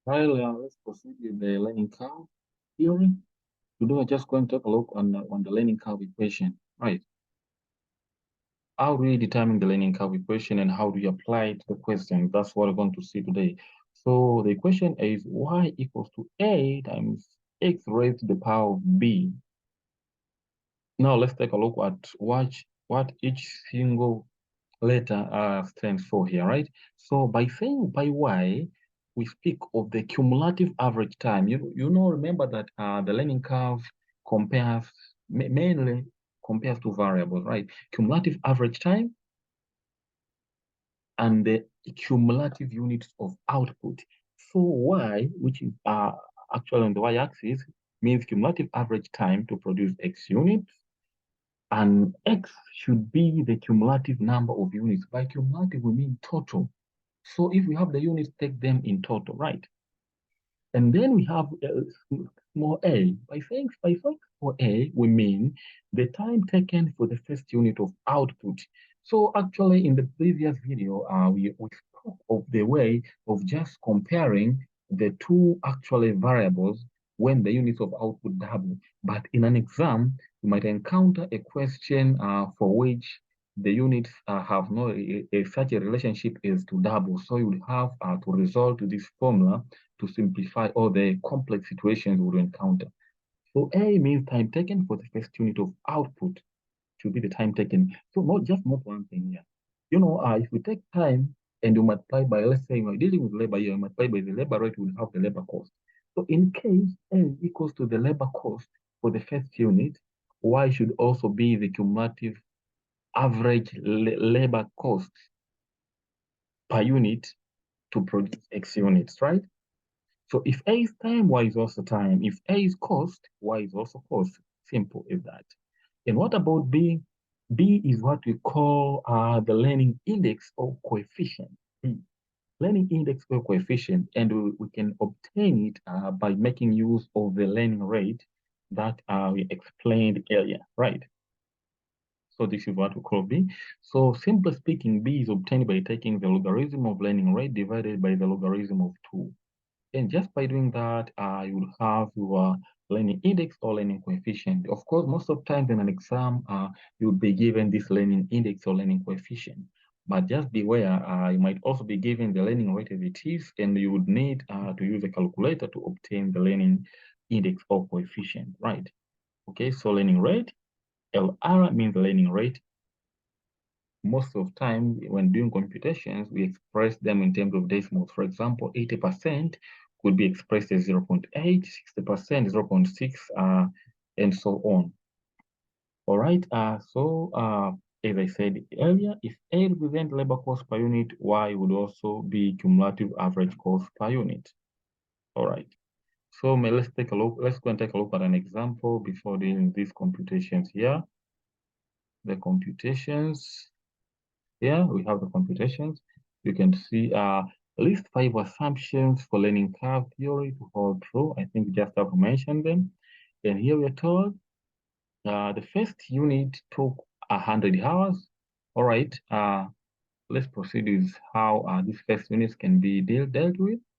While let's proceed with the learning curve theory. Today we're just going to take a look on the learning curve equation. Right. How do we determine the learning curve equation and how do you apply it to the question? That's what we're going to see today. So the equation is y equals to a times x raised to the power of b. Now let's take a look at what each single letter stands for here, right? So by saying by y, we speak of the cumulative average time. Remember that the learning curve compares mainly compares to variables, right? Cumulative average time and the cumulative units of output. So y, which is actually on the y-axis, means cumulative average time to produce x units, and x should be the cumulative number of units. By cumulative, we mean total. So if we have the units, take them in total, right? And then we have small a. By saying for a, we mean the time taken for the first unit of output. So actually, in the previous video, we spoke of the way of just comparing the two actually variables when the units of output double. But in an exam, you might encounter a question for which the units have no such a relationship is to double. So you would have to resort to this formula to simplify all the complex situations we will encounter. So A means time taken for the first unit of output to be the time taken. So not one thing here. If we take time and you multiply by, let's say we're dealing with labor here, you multiply by the labor rate, we'll have the labor cost. So in case A equals to the labor cost for the first unit, Y should also be the cumulative average labor cost per unit to produce X units, right? So if A is time, Y is also time. If A is cost, Y is also cost. Simple as that. And what about B? B is what we call the learning index or coefficient. B. Learning index or coefficient, and we can obtain it by making use of the learning rate that we explained earlier, right? So this is what we call B. So simply speaking, B is obtained by taking the logarithm of learning rate divided by the logarithm of 2. And just by doing that, you will have your learning index or learning coefficient. Of course, most of the times in an exam, you will be given this learning index or learning coefficient. But just beware, you might also be given the learning rate as it is, and you would need to use a calculator to obtain the learning index or coefficient, right? Okay, so learning rate, LR means learning rate. Most of the time when doing computations, we express them in terms of decimals. For example, 80% could be expressed as 0.8, 60%, 0.6, and so on. All right, as I said earlier, if A represents labor cost per unit, Y would also be cumulative average cost per unit. All right, so let's take a look. Let's go and take a look at an example before doing these computations here. The computations. Here we have the computations. You can see list 5 assumptions for learning curve theory to hold true. I think we just have to mention them. And here we are told the first unit took 100 hours. All right, let's proceed with how these first units can be dealt with.